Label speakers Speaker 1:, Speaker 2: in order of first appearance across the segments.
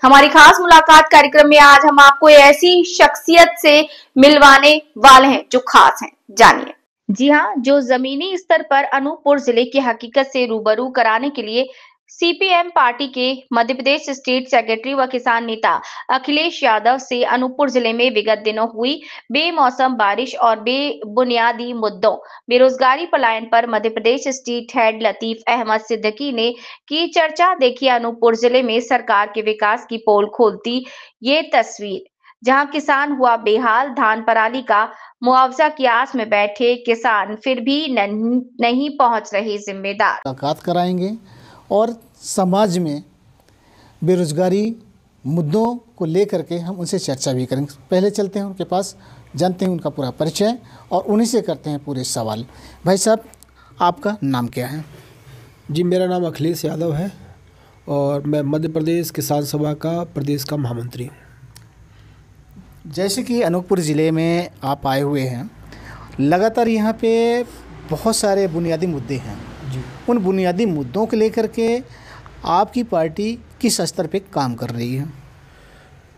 Speaker 1: हमारी खास मुलाकात कार्यक्रम में आज हम आपको ऐसी शख्सियत से मिलवाने वाले हैं जो खास हैं, जानिए। जी हाँ, जो जमीनी स्तर पर अनूपपुर जिले की हकीकत से रूबरू कराने के लिए सीपीएम पार्टी के मध्य प्रदेश स्टेट सेक्रेटरी व किसान नेता अखिलेश यादव से अनूपपुर जिले में विगत दिनों हुई बेमौसम बारिश और बेबुनियादी मुद्दों बेरोजगारी पलायन पर मध्य प्रदेश स्टेट हेड लतीफ अहमद सिद्दीकी ने की चर्चा। देखिए अनूपपुर जिले में सरकार के विकास की पोल खोलती ये तस्वीर, जहां किसान हुआ बेहाल, धान पराली का मुआवजा की आस में बैठे किसान फिर भी नहीं पहुंच रहे जिम्मेदार।
Speaker 2: मुलाकात कराएंगे और समाज में बेरोजगारी मुद्दों को लेकर के हम उनसे चर्चा भी करेंगे। पहले चलते हैं उनके पास, जानते हैं उनका पूरा परिचय और उन्हीं से करते हैं पूरे सवाल। भाई साहब, आपका नाम क्या है?
Speaker 3: जी, मेरा नाम अखिलेश यादव है और मैं मध्य प्रदेश किसान सभा का प्रदेश का महामंत्री हूँ।
Speaker 2: जैसे कि अनूपपुर ज़िले में आप आए हुए हैं, लगातार यहाँ पे बहुत सारे बुनियादी मुद्दे हैं
Speaker 3: जी।
Speaker 2: उन बुनियादी मुद्दों को लेकर के आपकी पार्टी किस स्तर पे काम कर रही है?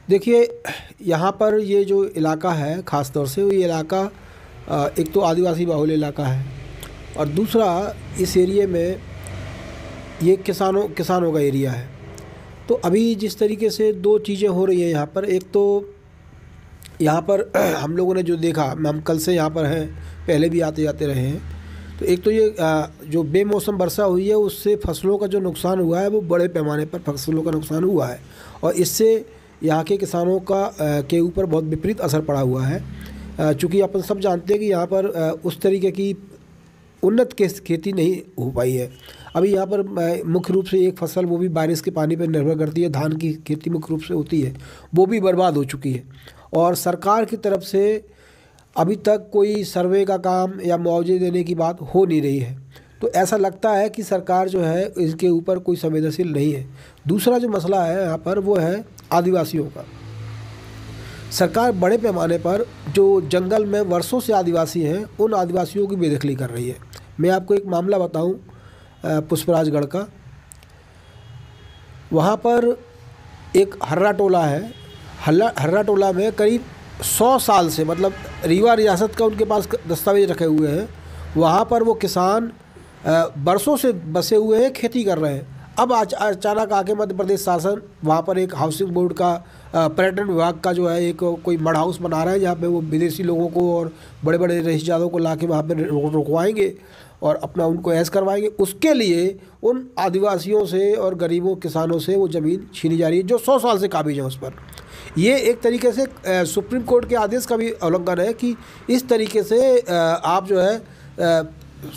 Speaker 3: देखिए, यहाँ पर ये जो इलाका है ख़ास तौर से, ये इलाका एक तो आदिवासी बाहुल्य इलाका है और दूसरा इस एरिए में ये किसानों का एरिया है। तो अभी जिस तरीके से दो चीज़ें हो रही हैं यहाँ पर, एक तो यहाँ पर हम लोगों ने जो देखा, हम कल से यहाँ पर हैं, पहले भी आते जाते रहे हैं, तो एक तो ये जो बेमौसम वर्षा हुई है उससे फसलों का जो नुकसान हुआ है वो बड़े पैमाने पर फसलों का नुकसान हुआ है और इससे यहाँ के किसानों का के ऊपर बहुत विपरीत असर पड़ा हुआ है। चूँकि अपन सब जानते हैं कि यहाँ पर उस तरीके की उन्नत खेती नहीं हो पाई है। अभी यहाँ पर मुख्य रूप से एक फसल, वो भी बारिश के पानी पर निर्भर करती है, धान की खेती मुख्य रूप से होती है, वो भी बर्बाद हो चुकी है और सरकार की तरफ से अभी तक कोई सर्वे का काम या मुआवजे देने की बात हो नहीं रही है। तो ऐसा लगता है कि सरकार जो है इसके ऊपर कोई संवेदनशील नहीं है। दूसरा जो मसला है यहाँ पर वो है आदिवासियों का। सरकार बड़े पैमाने पर जो जंगल में वर्षों से आदिवासी हैं उन आदिवासियों की बेदखली कर रही है। मैं आपको एक मामला बताऊं पुष्पराजगढ़ का। वहाँ पर एक हर्रा टोला है। हर्रा टोला में करीब 100 साल से, मतलब रीवा रियासत का उनके पास दस्तावेज रखे हुए हैं। वहाँ पर वो किसान बरसों से बसे हुए हैं, खेती कर रहे हैं। अब अचानक आके मध्य प्रदेश शासन वहाँ पर एक हाउसिंग बोर्ड का पर्यटन विभाग का जो है एक कोई मड हाउस बना रहा है, जहाँ पे वो विदेशी लोगों को और बड़े बड़े रईसजादों को लाके वहाँ पे रुकवाएंगे और अपना उनको ऐश करवाएंगे। उसके लिए उन आदिवासियों से और गरीबों किसानों से वो ज़मीन छीनी जा रही है जो 100 साल से काबिज है उस पर। ये एक तरीके से सुप्रीम कोर्ट के आदेश का भी उल्लंघन है कि इस तरीके से आप जो है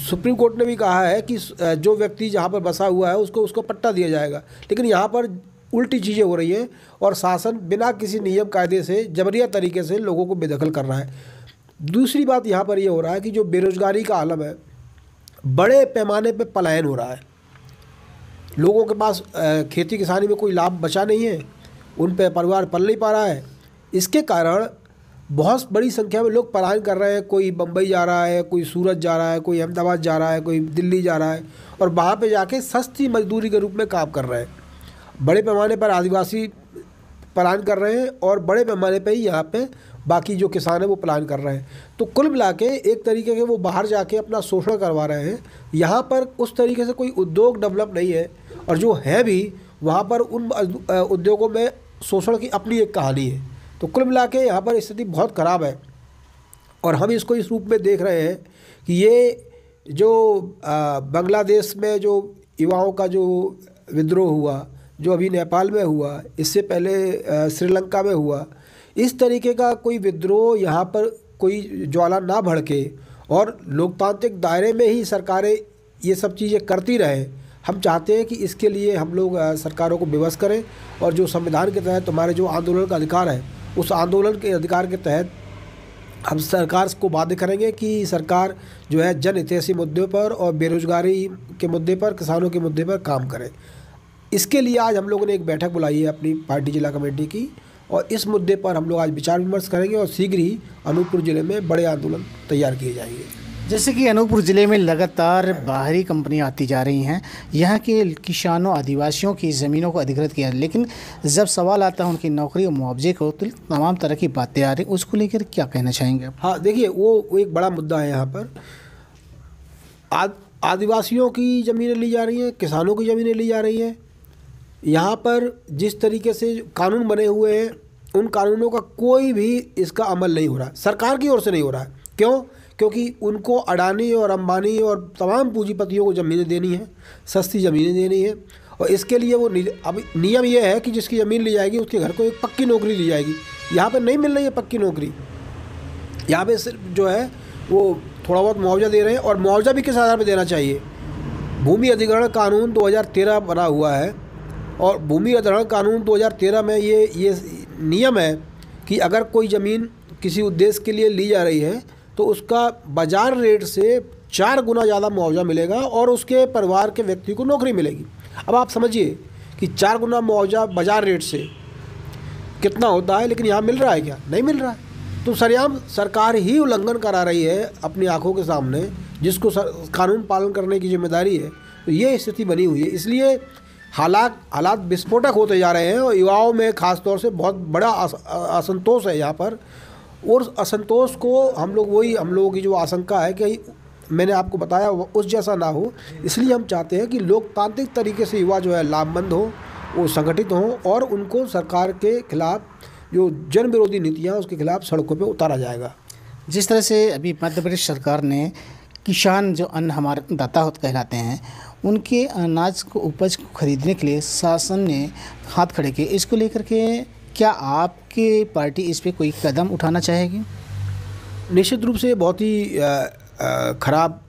Speaker 3: सुप्रीम कोर्ट ने भी कहा है कि जो व्यक्ति जहाँ पर बसा हुआ है उसको पट्टा दिया जाएगा, लेकिन यहाँ पर उल्टी चीज़ें हो रही हैं और शासन बिना किसी नियम कायदे से जबरिया तरीके से लोगों को बेदखल कर रहा है। दूसरी बात यहाँ पर ये हो रहा है कि जो बेरोजगारी का आलम है, बड़े पैमाने पे पलायन हो रहा है। लोगों के पास खेती किसानी में कोई लाभ बचा नहीं है, उन पे परिवार पल नहीं पा रहा है। इसके कारण बहुत बड़ी संख्या में लोग पलायन कर रहे हैं। कोई बम्बई जा रहा है, कोई सूरत जा रहा है, कोई अहमदाबाद जा रहा है, कोई दिल्ली जा रहा है और वहाँ पे जाके सस्ती मजदूरी के रूप में काम कर रहे हैं। बड़े पैमाने पर आदिवासी पलायन कर रहे हैं और बड़े पैमाने पर ही यहाँ पे बाकी जो किसान हैं वो पलायन कर रहे हैं। तो कुल मिला के एक तरीके के वो बाहर जाके अपना शोषण करवा रहे हैं। यहाँ पर उस तरीके से कोई उद्योग डेवलप नहीं है और जो है भी वहाँ पर उन उद्योगों में शोषण की अपनी एक कहानी है। तो कुल मिला के यहाँ पर स्थिति बहुत ख़राब है और हम इसको इस रूप में देख रहे हैं कि ये जो बांग्लादेश में जो युवाओं का जो विद्रोह हुआ, जो अभी नेपाल में हुआ, इससे पहले श्रीलंका में हुआ, इस तरीके का कोई विद्रोह यहाँ पर कोई ज्वाला ना भड़के और लोकतांत्रिक दायरे में ही सरकारें ये सब चीज़ें करती रहें। हम चाहते हैं कि इसके लिए हम लोग सरकारों को विवश करें और जो संविधान के तहत हमारे जो आंदोलन का अधिकार है, उस आंदोलन के अधिकार के तहत हम सरकार को बाध्य करेंगे कि सरकार जो है जन हितैषी मुद्दों पर और बेरोजगारी के मुद्दे पर, किसानों के मुद्दे पर काम करे। इसके लिए आज हम लोगों ने एक बैठक बुलाई है अपनी पार्टी जिला कमेटी की और इस मुद्दे पर हम लोग आज विचार विमर्श करेंगे और शीघ्र ही अनूपपुर जिले में बड़े आंदोलन तैयार किए जाएंगे।
Speaker 2: जैसे कि अनूपपुर ज़िले में लगातार बाहरी कंपनियां आती जा रही हैं, यहाँ के किसानों आदिवासियों की ज़मीनों को अधिग्रहित किया, लेकिन जब सवाल आता है उनकी नौकरी और मुआवजे को तो तमाम तरह की बातें आ रही, उसको लेकर क्या कहना चाहेंगे आप?
Speaker 3: हाँ देखिए, वो एक बड़ा मुद्दा है यहाँ पर। आदिवासियों की ज़मीनें ली जा रही हैं, किसानों की ज़मीनें ली जा रही हैं। यहाँ पर जिस तरीके से कानून बने हुए हैं, उन कानूनों का कोई भी इसका अमल नहीं हो रहा है, सरकार की ओर से नहीं हो रहा है। क्यों? क्योंकि उनको अडानी और अंबानी और तमाम पूंजीपतियों को ज़मीनें देनी है, सस्ती ज़मीनें देनी है, और इसके लिए वो अब नियम ये है कि जिसकी ज़मीन ली जाएगी उसके घर को एक पक्की नौकरी दी जाएगी। यहाँ पर नहीं मिल रही है पक्की नौकरी, यहाँ पे सिर्फ जो है वो थोड़ा बहुत मुआवजा दे रहे हैं, और मुआवजा भी किस आधार पर देना चाहिए। भूमि अधिग्रहण कानून 2013 बना हुआ है, और भूमि अधिग्रहण कानून 2013 में ये नियम है कि अगर कोई ज़मीन किसी उद्देश्य के लिए ली जा रही है तो उसका बाज़ार रेट से 4 गुना ज़्यादा मुआवजा मिलेगा और उसके परिवार के व्यक्ति को नौकरी मिलेगी। अब आप समझिए कि 4 गुना मुआवजा बाज़ार रेट से कितना होता है, लेकिन यहाँ मिल रहा है क्या? नहीं मिल रहा है। तो सरेआम सरकार ही उल्लंघन करा रही है अपनी आंखों के सामने, जिसको कानून पालन करने की जिम्मेदारी है। तो ये स्थिति बनी हुई है, इसलिए हालात विस्फोटक होते जा रहे हैं, और युवाओं में ख़ास तौर से बहुत बड़ा असंतोष है यहाँ पर। और असंतोष को हम लोगों की जो आशंका है कि मैंने आपको बताया उस जैसा ना हो, इसलिए हम चाहते हैं कि लोकतांत्रिक तरीके से युवा जो है लामबंद हो, वो संगठित हों, और उनको सरकार के खिलाफ जो जन विरोधी नीतियाँ उसके खिलाफ सड़कों पे उतारा जाएगा।
Speaker 2: जिस तरह से अभी मध्य प्रदेश सरकार ने किसान जो अन्न हमारे दाता कहलाते हैं, उनके अनाज को उपज को खरीदने के लिए शासन ने हाथ खड़े किए, इसको लेकर के क्या आपकी पार्टी इस पे कोई कदम उठाना चाहेगी?
Speaker 3: निश्चित रूप से बहुत ही खराब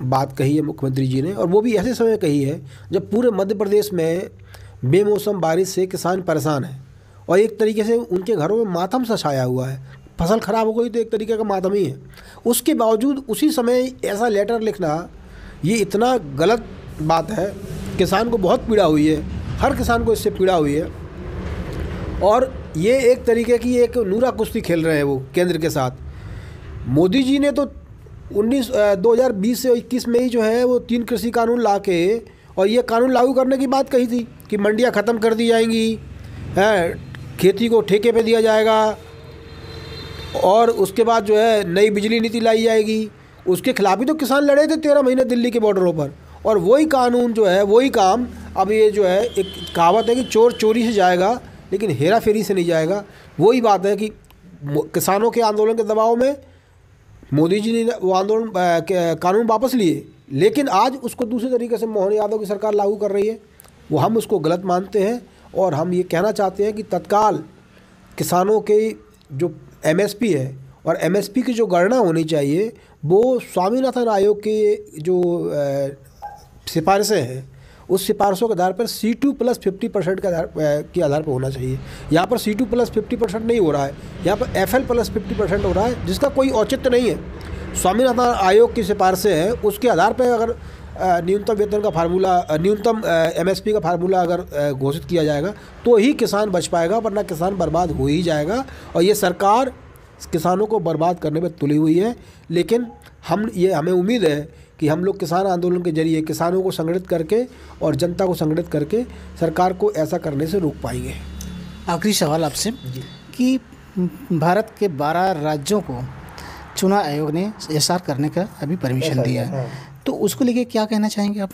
Speaker 3: बात कही है मुख्यमंत्री जी ने, और वो भी ऐसे समय कही है जब पूरे मध्य प्रदेश में बेमौसम बारिश से किसान परेशान हैं, और एक तरीके से उनके घरों में मातम सा छाया हुआ है। फसल खराब हो गई तो एक तरीके का मातम ही है। उसके बावजूद उसी समय ऐसा लेटर लिखना, ये इतना गलत बात है। किसान को बहुत पीड़ा हुई है, हर किसान को इससे पीड़ा हुई है, और ये एक तरीके की एक नूरा कुश्ती खेल रहे हैं वो केंद्र के साथ। मोदी जी ने तो 2020 से 21 में ही जो है वो 3 कृषि कानून ला के और ये कानून लागू करने की बात कही थी कि मंडियां ख़त्म कर दी जाएंगी, खेती को ठेके पे दिया जाएगा, और उसके बाद जो है नई बिजली नीति लाई जाएगी। उसके खिलाफ ही तो किसान लड़े थे 13 महीने दिल्ली के बॉर्डरों पर, और वही कानून जो है वही काम अब ये जो है, एक कहावत है कि चोर चोरी से जाएगा लेकिन हेरा फेरी से नहीं जाएगा। वही बात है कि किसानों के आंदोलन के दबाव में मोदी जी ने वो आंदोलन कानून वापस लिए, लेकिन आज उसको दूसरे तरीके से मोहन यादव की सरकार लागू कर रही है। वो हम उसको गलत मानते हैं, और हम ये कहना चाहते हैं कि तत्काल किसानों के जो एमएसपी है और एमएसपी की जो गणना होनी चाहिए वो स्वामीनाथन आयोग के जो सिफारिशें हैं उस सिफारिशों के आधार पर C2 + 50% के आधार पर होना चाहिए। यहाँ पर C2 + 50% नहीं हो रहा है, यहाँ पर FL + 50% हो रहा है, जिसका कोई औचित्य नहीं है। स्वामीनाथन आयोग की सिफारिशें हैं, उसके आधार पर अगर न्यूनतम वेतन का फार्मूला, न्यूनतम MSP का फार्मूला अगर घोषित किया जाएगा तो ही किसान बच पाएगा, वरना किसान बर्बाद हो ही जाएगा। और ये सरकार किसानों को बर्बाद करने में तुली हुई है। लेकिन हमें उम्मीद है कि हम लोग किसान आंदोलन के जरिए किसानों को संगठित करके और जनता को संगठित करके सरकार को ऐसा करने से रोक पाएंगे।
Speaker 2: आखिरी सवाल आपसे कि भारत के 12 राज्यों को चुनाव आयोग ने SR करने का अभी परमिशन दिया है, तो उसको लेके क्या कहना चाहेंगे आप?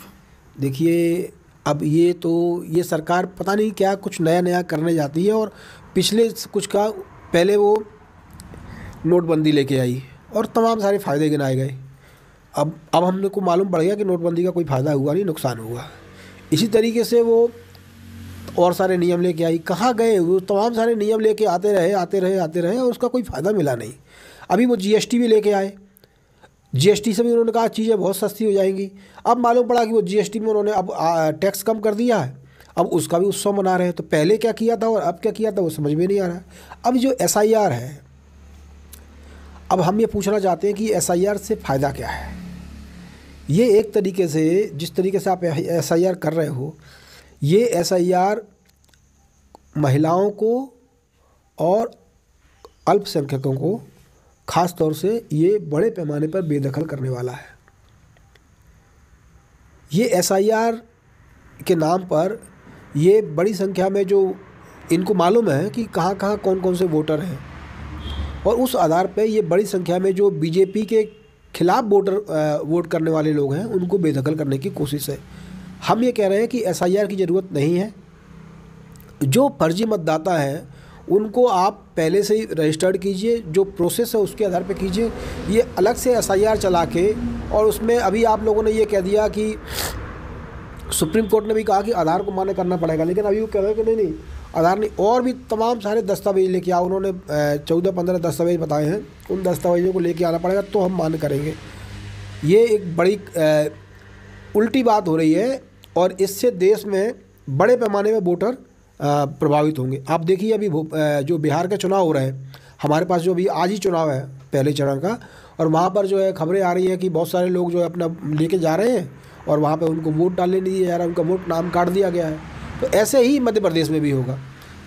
Speaker 3: देखिए, अब ये सरकार पता नहीं क्या कुछ नया करने जाती है, और पिछले कुछ का पहले वो नोटबंदी लेके आई और तमाम सारे फ़ायदे गिनाए गए। अब हमने को मालूम पड़ गया कि नोटबंदी का कोई फ़ायदा हुआ नहीं, नुकसान हुआ। इसी तरीके से वो और सारे नियम लेके आई, कहाँ गए वो? तमाम सारे नियम लेके आते रहे और उसका कोई फ़ायदा मिला नहीं। अभी वो GST भी लेके आए, GST से भी उन्होंने कहा चीज़ें बहुत सस्ती हो जाएंगी। अब मालूम पड़ा कि वो GST में उन्होंने अब टैक्स कम कर दिया है, अब उसका भी उत्सव मना रहे हैं। तो पहले क्या किया था और अब क्या किया था वो समझ में नहीं आ रहा है। अब जो SIR है, अब हम ये पूछना चाहते हैं कि SIR से फ़ायदा क्या है? ये एक तरीके से, जिस तरीके से आप SIR कर रहे हो, ये SIR महिलाओं को और अल्पसंख्यकों को ख़ास तौर से ये बड़े पैमाने पर बेदखल करने वाला है। ये SIR के नाम पर ये बड़ी संख्या में जो इनको मालूम है कि कहाँ कहाँ कौन कौन से वोटर हैं, और उस आधार पे ये बड़ी संख्या में जो BJP के खिलाफ वोट करने वाले लोग हैं उनको बेदखल करने की कोशिश है। हम ये कह रहे हैं कि SIR की ज़रूरत नहीं है। जो फर्जी मतदाता हैं उनको आप पहले से ही रजिस्टर्ड कीजिए, जो प्रोसेस है उसके आधार पे कीजिए। ये अलग से SIR चला के, और उसमें अभी आप लोगों ने ये कह दिया कि सुप्रीम कोर्ट ने भी कहा कि आधार को मान्य करना पड़ेगा, लेकिन अभी वो कह रहे हैं कि नहीं आधार नहीं, और भी तमाम सारे दस्तावेज लेके आओ। उन्होंने 14-15 दस्तावेज बताए हैं, उन दस्तावेजों को लेके आना पड़ेगा तो हम मान्य करेंगे। ये एक बड़ी उल्टी बात हो रही है, और इससे देश में बड़े पैमाने में वोटर प्रभावित होंगे। आप देखिए अभी जो बिहार के चुनाव हो रहे हैं, हमारे पास जो अभी आज ही चुनाव है पहले चरण का, और वहाँ पर जो है खबरें आ रही हैं कि बहुत सारे लोग जो है अपना लेके जा रहे हैं और वहाँ पे उनको वोट डालने नहीं दिया जा रहा, उनका वोट नाम काट दिया गया है। तो ऐसे ही मध्य प्रदेश में भी होगा।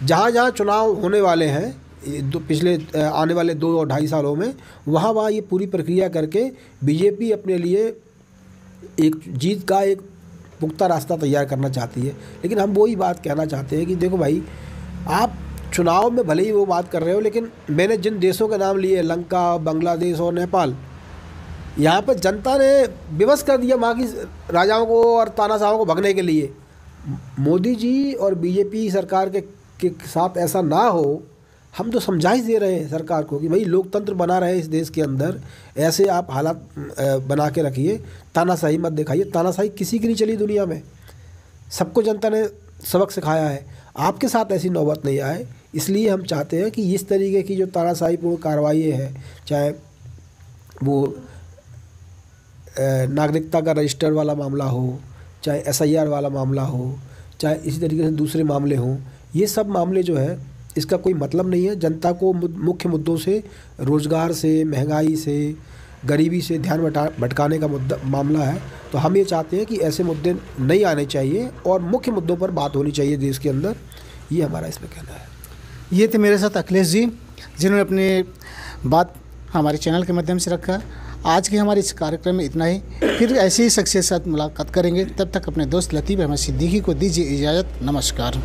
Speaker 3: जहाँ जहाँ चुनाव होने वाले हैं पिछले आने वाले 2 और 2.5 सालों में, वहाँ ये पूरी प्रक्रिया करके BJP अपने लिए एक जीत का एक पुख्ता रास्ता तैयार करना चाहती है। लेकिन हम वही बात कहना चाहते हैं कि देखो भाई, आप चुनाव में भले ही वो बात कर रहे हो, लेकिन मैंने जिन देशों के नाम लिए, लंका, बांग्लादेश और नेपाल, यहाँ पर जनता ने विवश कर दिया वहाँ की राजाओं को और तानाशाहों को भगने के लिए। मोदी जी और BJP सरकार के साथ ऐसा ना हो, हम तो समझाइश दे रहे हैं सरकार को कि भाई लोकतंत्र बना रहे इस देश के अंदर, ऐसे आप हालात बना के रखिए, तानाशाही मत दिखाइए। तानाशाही किसी की नहीं चली दुनिया में, सबको जनता ने सबक सिखाया है। आपके साथ ऐसी नौबत नहीं आए, इसलिए हम चाहते हैं कि इस तरीके की जो तानाशाहीपूर्ण कार्रवाई है, चाहे वो नागरिकता का रजिस्टर वाला मामला हो, चाहे SIR वाला मामला हो, चाहे इसी तरीके से दूसरे मामले हों, ये सब मामले जो है इसका कोई मतलब नहीं है। जनता को मुख्य मुद्दों से, रोज़गार से, महंगाई से, गरीबी से ध्यान भटकाने का मामला है। तो हम ये चाहते हैं कि ऐसे मुद्दे नहीं आने चाहिए और मुख्य मुद्दों पर बात होनी चाहिए देश के अंदर। ये हमारा इसमें कहना है।
Speaker 2: ये थे मेरे साथ अखिलेश जी, जिन्होंने अपनी बात हमारे चैनल के माध्यम से रखा। आज के हमारे इस कार्यक्रम में इतना ही, फिर ऐसी ही शख्सियत के साथ मुलाकात करेंगे। तब तक अपने दोस्त लतीफ़ अहमद सिद्दीकी को दीजिए इजाज़त। नमस्कार।